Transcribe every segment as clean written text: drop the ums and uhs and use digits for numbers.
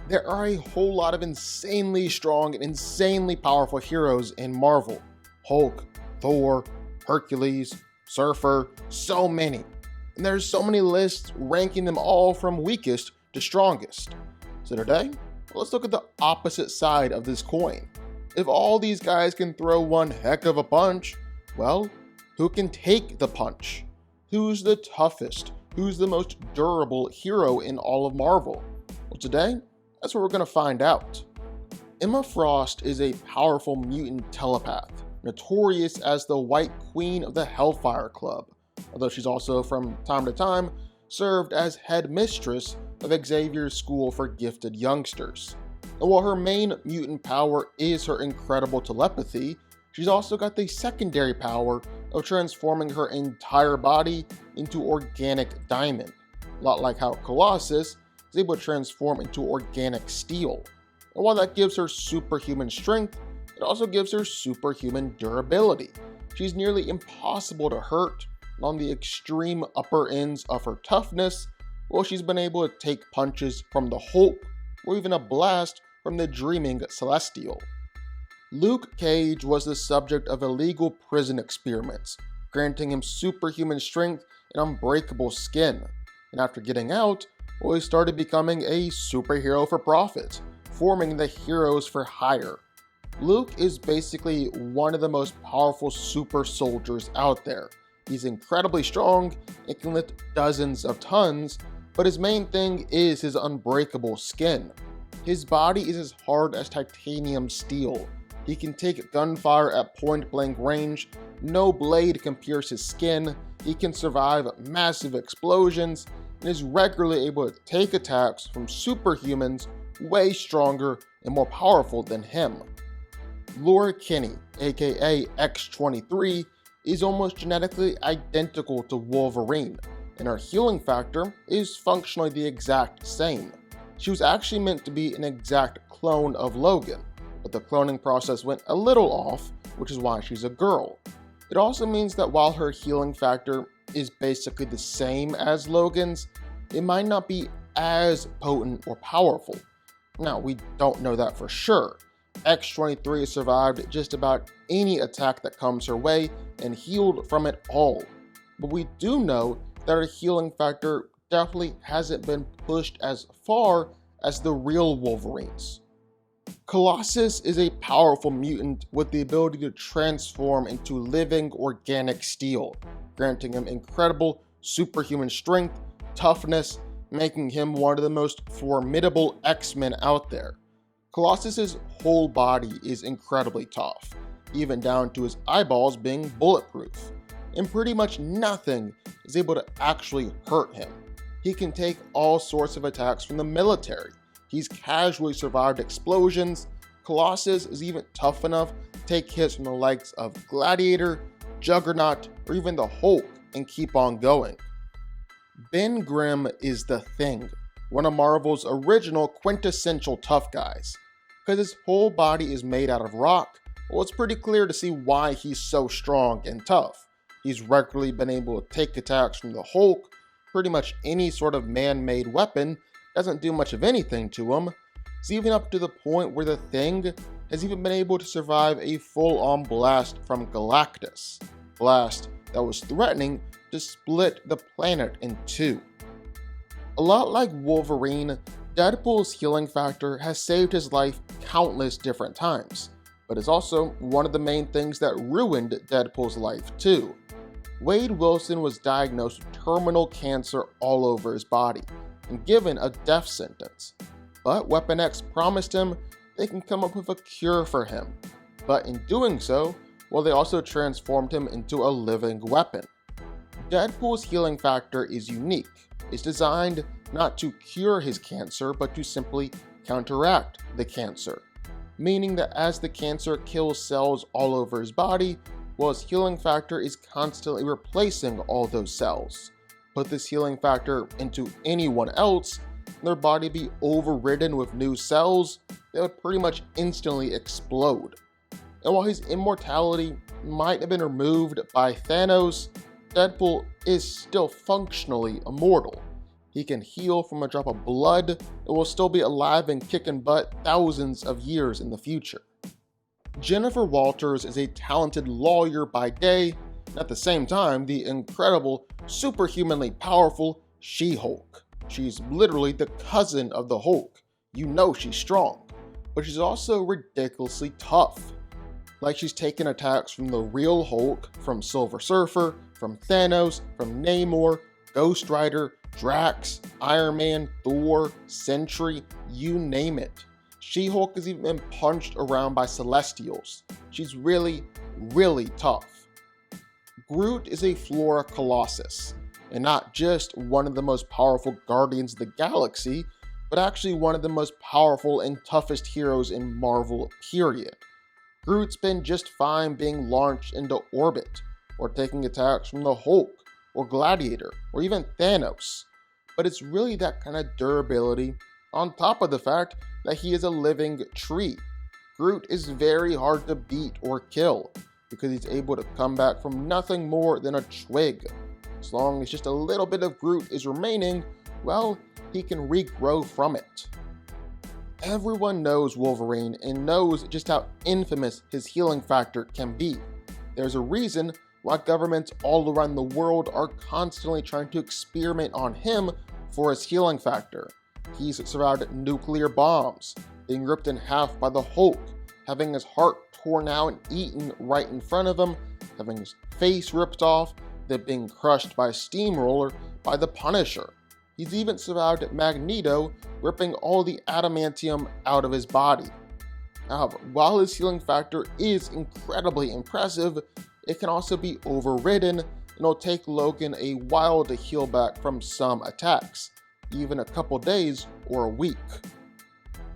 There are a whole lot of insanely strong and insanely powerful heroes in Marvel. Hulk, Thor, Hercules, Surfer, so many. And there's so many lists ranking them all from weakest to strongest. So today, let's look at the opposite side of this coin. If all these guys can throw one heck of a punch, well, who can take the punch? Who's the toughest? Who's the most durable hero in all of Marvel? Well, today, that's what we're going to find out. Emma Frost is a powerful mutant telepath, notorious as the White Queen of the Hellfire Club, although she's also from time to time served as head mistress of Xavier's School for Gifted Youngsters. And while her main mutant power is her incredible telepathy, she's also got the secondary power of transforming her entire body into organic diamond, a lot like how Colossus is able to transform into organic steel. And while that gives her superhuman strength, it also gives her superhuman durability. She's nearly impossible to hurt, and on the extreme upper ends of her toughness, well, she's been able to take punches from the Hulk, or even a blast from the dreaming Celestial. Luke Cage was the subject of illegal prison experiments, granting him superhuman strength and unbreakable skin. And after getting out, well, he started becoming a superhero for profit, forming the Heroes for Hire. Luke is basically one of the most powerful super soldiers out there. He's incredibly strong and can lift dozens of tons, but his main thing is his unbreakable skin. His body is as hard as titanium steel. He can take gunfire at point-blank range, no blade can pierce his skin, he can survive massive explosions, and is regularly able to take attacks from superhumans way stronger and more powerful than him. Laura Kinney, aka X-23, is almost genetically identical to Wolverine, and her healing factor is functionally the exact same. She was actually meant to be an exact clone of Logan, but the cloning process went a little off, which is why she's a girl. It also means that while her healing factor is basically the same as Logan's, it might not be as potent or powerful. Now, we don't know that for sure. X-23 has survived just about any attack that comes her way and healed from it all. But we do know that her healing factor definitely hasn't been pushed as far as the real Wolverines. Colossus is a powerful mutant with the ability to transform into living organic steel, granting him incredible superhuman strength, toughness, making him one of the most formidable X-Men out there. Colossus's whole body is incredibly tough, even down to his eyeballs being bulletproof, and pretty much nothing is able to actually hurt him. He can take all sorts of attacks from the military. He's casually survived explosions. Colossus is even tough enough to take hits from the likes of Gladiator, Juggernaut, or even the Hulk and keep on going. Ben Grimm is the Thing, one of Marvel's original quintessential tough guys. Because his whole body is made out of rock, well, it's pretty clear to see why he's so strong and tough. He's regularly been able to take attacks from the Hulk. Pretty much any sort of man-made weapon doesn't do much of anything to him. It's even up to the point where the Thing has even been able to survive a full-on blast from Galactus. Blast that was threatening to split the planet in two. A lot like Wolverine, Deadpool's healing factor has saved his life countless different times, but it's also one of the main things that ruined Deadpool's life too. Wade Wilson was diagnosed with terminal cancer all over his body and given a death sentence. But Weapon X promised him they can come up with a cure for him. But in doing so, well, they also transformed him into a living weapon. Deadpool's healing factor is unique. It's designed not to cure his cancer, but to simply counteract the cancer. Meaning that as the cancer kills cells all over his body, well, his healing factor is constantly replacing all those cells. Put this healing factor into anyone else, and their body be overridden with new cells, they would pretty much instantly explode. And while his immortality might have been removed by Thanos, Deadpool is still functionally immortal. He can heal from a drop of blood and will still be alive and kicking butt thousands of years in the future. Jennifer Walters is a talented lawyer by day, and at the same time, the incredible, superhumanly powerful She-Hulk. She's literally the cousin of the Hulk. You know she's strong, but she's also ridiculously tough. Like she's taken attacks from the real Hulk, from Silver Surfer, from Thanos, from Namor, Ghost Rider, Drax, Iron Man, Thor, Sentry, you name it. She-Hulk has even been punched around by Celestials. She's really, really tough. Groot is a Flora Colossus, and not just one of the most powerful Guardians of the Galaxy, but actually one of the most powerful and toughest heroes in Marvel, period. Groot's been just fine being launched into orbit, or taking attacks from the Hulk, or Gladiator, or even Thanos. But it's really that kind of durability, on top of the fact that he is a living tree. Groot is very hard to beat or kill, because he's able to come back from nothing more than a twig. As long as just a little bit of Groot is remaining, well, he can regrow from it. Everyone knows Wolverine and knows just how infamous his healing factor can be. There's a reason why governments all around the world are constantly trying to experiment on him for his healing factor. He's survived nuclear bombs, being ripped in half by the Hulk, having his heart torn out and eaten right in front of him, having his face ripped off, then being crushed by a steamroller by the Punisher. He's even survived Magneto ripping all the adamantium out of his body. However, while his healing factor is incredibly impressive, it can also be overridden, and it'll take Logan a while to heal back from some attacks, even a couple days or a week.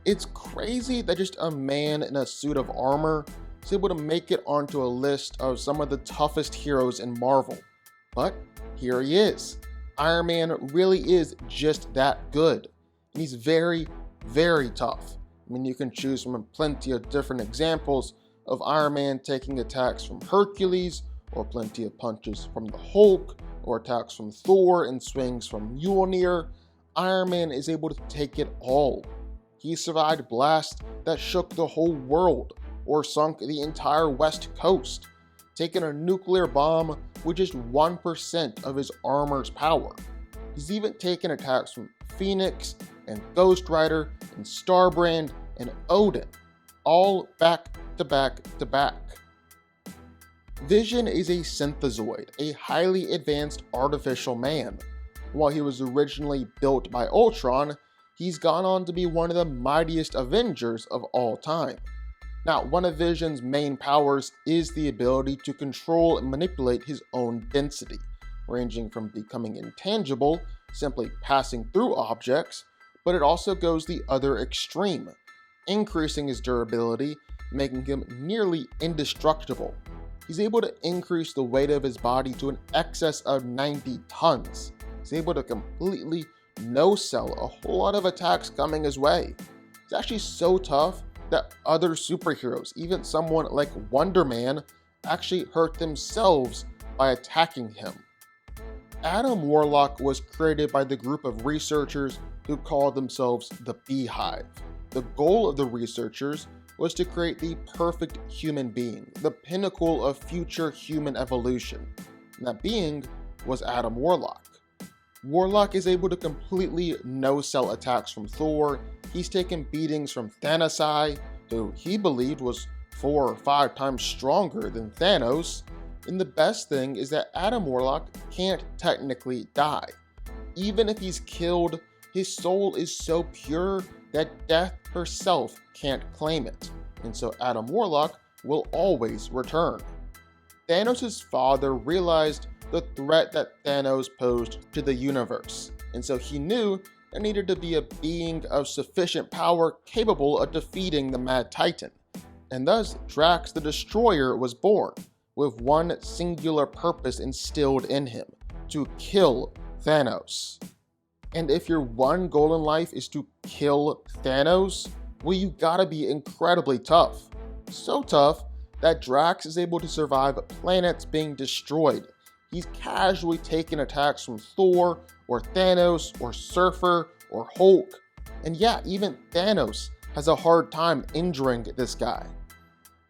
It's crazy that just a man in a suit of armor is able to make it onto a list of some of the toughest heroes in Marvel. But here he is. Iron Man really is just that good. And he's very, very tough. I mean, you can choose from plenty of different examples of Iron Man taking attacks from Hercules, or plenty of punches from the Hulk, or attacks from Thor and swings from Mjolnir. Iron Man is able to take it all. He survived blasts that shook the whole world, or sunk the entire West Coast, taking a nuclear bomb with just 1% of his armor's power. He's even taken attacks from Phoenix, and Ghost Rider, and Starbrand, and Odin, all back to back to back. Vision is a synthezoid, a highly advanced artificial man. While he was originally built by Ultron, he's gone on to be one of the mightiest Avengers of all time. Now, one of Vision's main powers is the ability to control and manipulate his own density, ranging from becoming intangible, simply passing through objects, but it also goes the other extreme, increasing his durability, making him nearly indestructible. He's able to increase the weight of his body to an excess of 90 tons. He's able to completely no-sell a whole lot of attacks coming his way. He's actually so tough that other superheroes, even someone like Wonder Man, actually hurt themselves by attacking him. Adam Warlock was created by the group of researchers who called themselves the Beehive. The goal of the researchers was to create the perfect human being, the pinnacle of future human evolution. And that being was Adam Warlock. Warlock is able to completely no-sell attacks from Thor. He's taken beatings from Thanos, who he believed was 4 or 5 times stronger than Thanos. And the best thing is that Adam Warlock can't technically die. Even if he's killed, his soul is so pure that death herself can't claim it. And so Adam Warlock will always return. Thanos' father realized the threat that Thanos posed to the universe, and so he knew there needed to be a being of sufficient power capable of defeating the Mad Titan. And thus Drax the Destroyer was born, with one singular purpose instilled in him: to kill Thanos. And if your one goal in life is to kill Thanos, well, you gotta be incredibly tough. So tough that Drax is able to survive planets being destroyed, he's casually taking attacks from Thor or Thanos or Surfer or Hulk. And yeah, even Thanos has a hard time injuring this guy.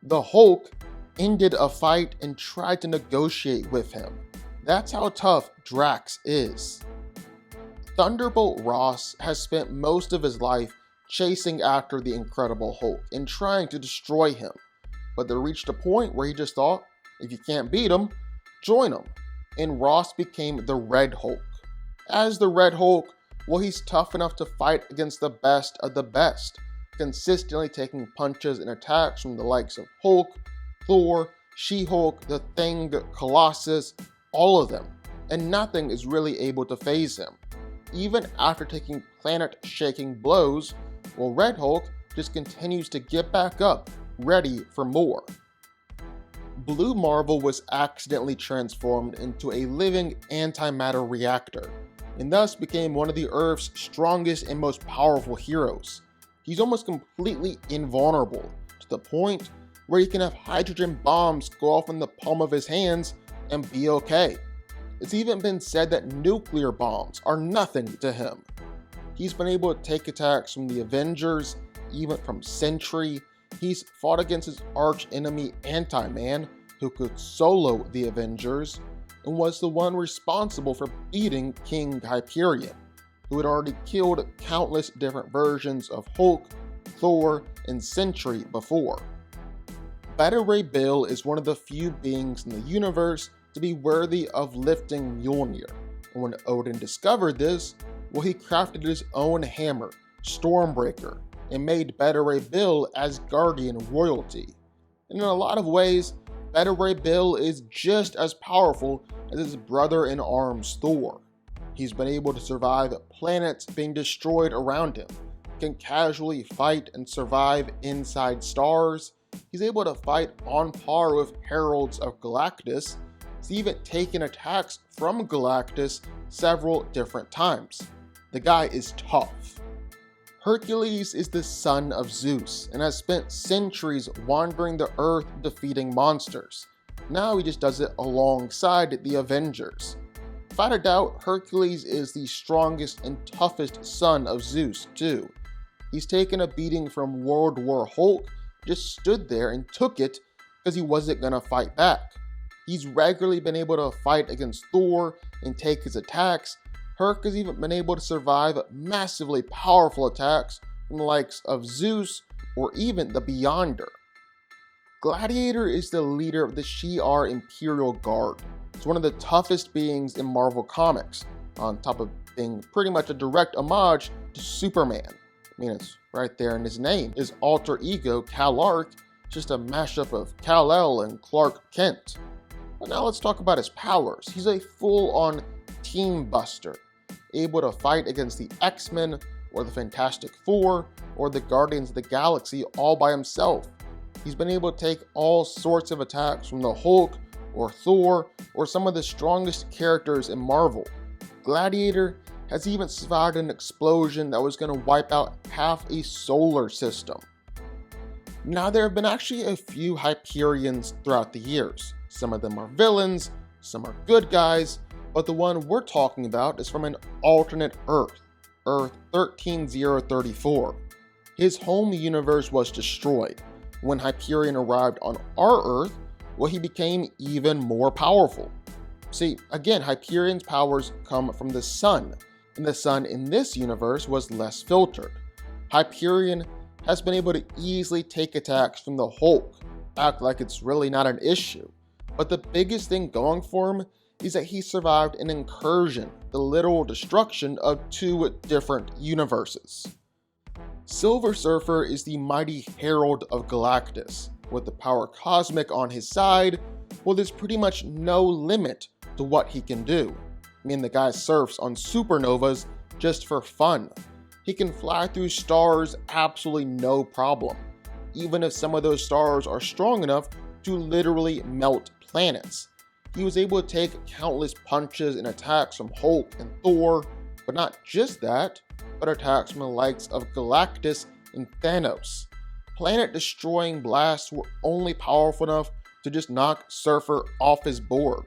The Hulk ended a fight and tried to negotiate with him. That's how tough Drax is. Thunderbolt Ross has spent most of his life chasing after the Incredible Hulk and trying to destroy him. But there reached a point where he just thought, if you can't beat him, join him. And Ross became the Red Hulk. As the Red Hulk, well, he's tough enough to fight against the best of the best, consistently taking punches and attacks from the likes of Hulk, Thor, She-Hulk, the Thing, Colossus, all of them. And nothing is really able to faze him. Even after taking planet-shaking blows, well, Red Hulk just continues to get back up, ready for more. Blue Marvel was accidentally transformed into a living antimatter reactor, and thus became one of the Earth's strongest and most powerful heroes. He's almost completely invulnerable, to the point where he can have hydrogen bombs go off in the palm of his hands and be okay. It's even been said that nuclear bombs are nothing to him. He's been able to take attacks from the Avengers, even from Sentry. He's fought against his arch enemy Anti-Man, who could solo the Avengers, and was the one responsible for beating King Hyperion, who had already killed countless different versions of Hulk, Thor, and Sentry before. Beta Ray Bill is one of the few beings in the universe to be worthy of lifting Mjolnir, and when Odin discovered this, well, he crafted his own hammer, Stormbreaker, and made Beta Ray Bill Asgardian royalty. And in a lot of ways, Beta Ray Bill is just as powerful as his brother-in-arms Thor. He's been able to survive planets being destroyed around him, can casually fight and survive inside stars. He's able to fight on par with Heralds of Galactus. He's even taken attacks from Galactus several different times. The guy is tough. Hercules is the son of Zeus and has spent centuries wandering the earth defeating monsters. Now he just does it alongside the Avengers. Without a doubt, Hercules is the strongest and toughest son of Zeus too. He's taken a beating from World War Hulk, just stood there and took it because he wasn't gonna fight back. He's regularly been able to fight against Thor and take his attacks. Herc has even been able to survive massively powerful attacks from the likes of Zeus or even the Beyonder. Gladiator is the leader of the Shi'ar Imperial Guard. It's one of the toughest beings in Marvel Comics, on top of being pretty much a direct homage to Superman. I mean, it's right there in his name. His alter ego, Kal-Ark, is just a mashup of Kal-El and Clark Kent. But now let's talk about his powers. He's a full-on team buster, able to fight against the X-Men or the Fantastic Four or the Guardians of the Galaxy all by himself. He's been able to take all sorts of attacks from the Hulk or Thor or some of the strongest characters in Marvel. Gladiator has even survived an explosion that was going to wipe out half a solar system. Now, there have been actually a few Hyperions throughout the years. Some of them are villains, some are good guys, but the one we're talking about is from an alternate Earth, Earth 13034. His home universe was destroyed. When Hyperion arrived on our Earth, well, he became even more powerful. See, again, Hyperion's powers come from the sun, and the sun in this universe was less filtered. Hyperion has been able to easily take attacks from the Hulk, act like it's really not an issue. But the biggest thing going for him is that he survived an incursion, the literal destruction of two different universes. Silver Surfer is the mighty herald of Galactus. With the power cosmic on his side, well, there's pretty much no limit to what he can do. I mean, the guy surfs on supernovas just for fun. He can fly through stars absolutely no problem, even if some of those stars are strong enough to literally melt planets. He was able to take countless punches and attacks from Hulk and Thor, but not just that, but attacks from the likes of Galactus and Thanos. Planet-destroying blasts were only powerful enough to just knock Surfer off his board.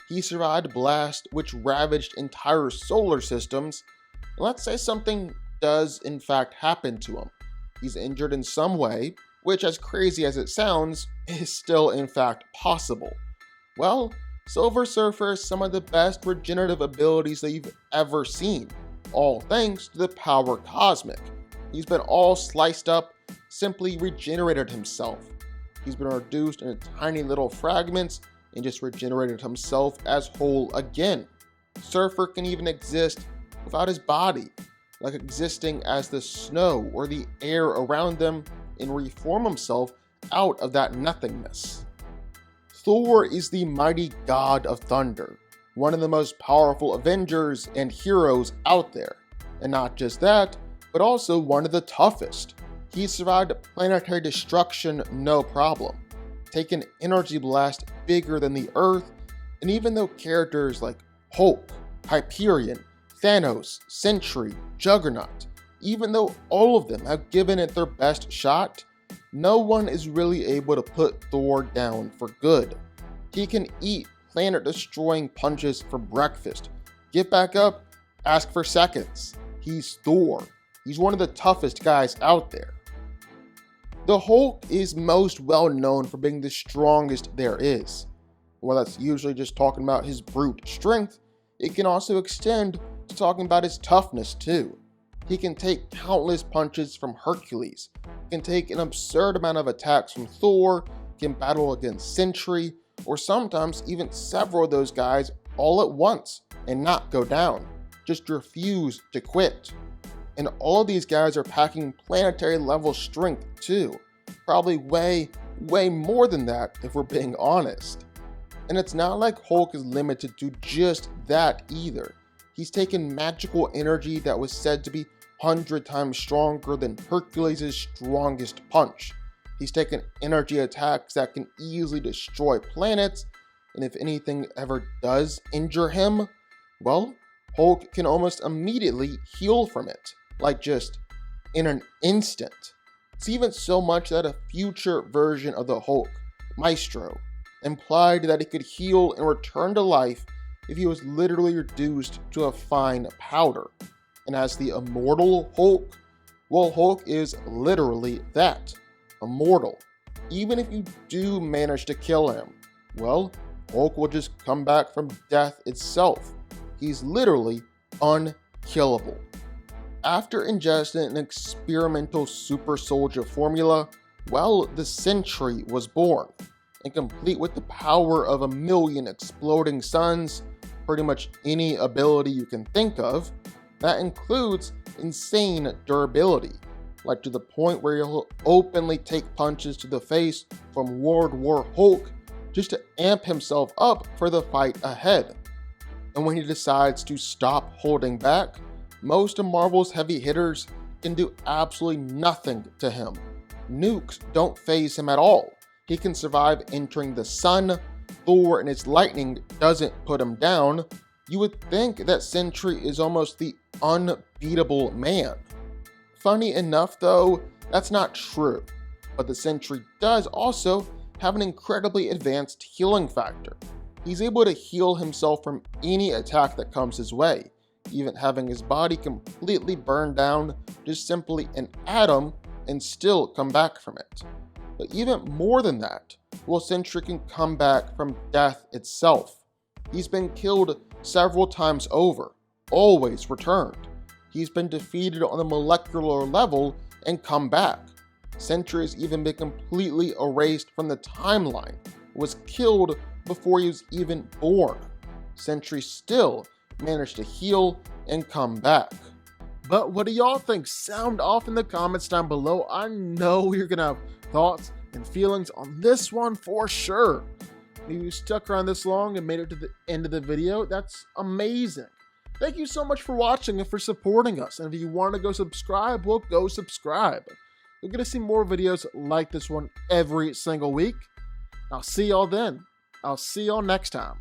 He survived a blast which ravaged entire solar systems. And let's say something does in fact happen to him. He's injured in some way, which, as crazy as it sounds, is still in fact possible. Well, Silver Surfer has some of the best regenerative abilities that you've ever seen, all thanks to the power cosmic. He's been all sliced up, simply regenerated himself. He's been reduced into tiny little fragments and just regenerated himself as whole again. Surfer can even exist without his body, like existing as the snow or the air around them, and reform himself out of that nothingness. Thor is the mighty god of thunder, one of the most powerful Avengers and heroes out there. And not just that, but also one of the toughest. He survived planetary destruction no problem, taken energy blast bigger than the Earth, and even though characters like Hulk, Hyperion, Thanos, Sentry, Juggernaut, even though all of them have given it their best shot, no one is really able to put Thor down for good. He can eat planet-destroying punches for breakfast, get back up, ask for seconds. He's Thor. He's one of the toughest guys out there. The Hulk is most well known for being the strongest there is. While that's usually just talking about his brute strength, it can also extend to talking about his toughness too. He can take countless punches from Hercules, can take an absurd amount of attacks from Thor, can battle against Sentry, or sometimes even several of those guys all at once and not go down, just refuse to quit. And all of these guys are packing planetary level strength too, probably way more than that if we're being honest. And it's not like Hulk is limited to just that either. He's taken magical energy that was said to be 100 times stronger than Hercules' strongest punch. He's taken energy attacks that can easily destroy planets, and if anything ever does injure him, well, Hulk can almost immediately heal from it, like just in an instant. It's even so much that a future version of the Hulk, Maestro, implied that he could heal and return to life if he was literally reduced to a fine powder. And as the immortal Hulk, well, Hulk is literally that, immortal. Even if you do manage to kill him, well, Hulk will just come back from death itself. He's literally unkillable. After ingesting an experimental super soldier formula, well, the Sentry was born, and complete with the power of 1,000,000 exploding suns, pretty much any ability you can think of. That includes insane durability, like to the point where he'll openly take punches to the face from World War Hulk just to amp himself up for the fight ahead. And when he decides to stop holding back, most of Marvel's heavy hitters can do absolutely nothing to him. Nukes don't faze him at all. He can survive entering the sun. Thor and its lightning doesn't put him down. You would think that Sentry is almost the unbeatable man. Funny enough though, that's not true, but the Sentry does also have an incredibly advanced healing factor. He's able to heal himself from any attack that comes his way, even having his body completely burned down, just simply an atom, and still come back from it. But even more than that, well, Sentry can come back from death itself. He's been killed several times over, always returned. He's been defeated on a molecular level and come back. Sentry has even been completely erased from the timeline, was killed before he was even born. Sentry still managed to heal and come back. But what do y'all think? Sound off in the comments down below. I know you're gonna have thoughts and feelings on this one for sure. If you stuck around this long and made it to the end of the video, that's amazing. Thank you so much for watching and for supporting us. And if you want to go subscribe, well, go subscribe. You're going to see more videos like this one every single week. I'll see y'all then. I'll see y'all next time.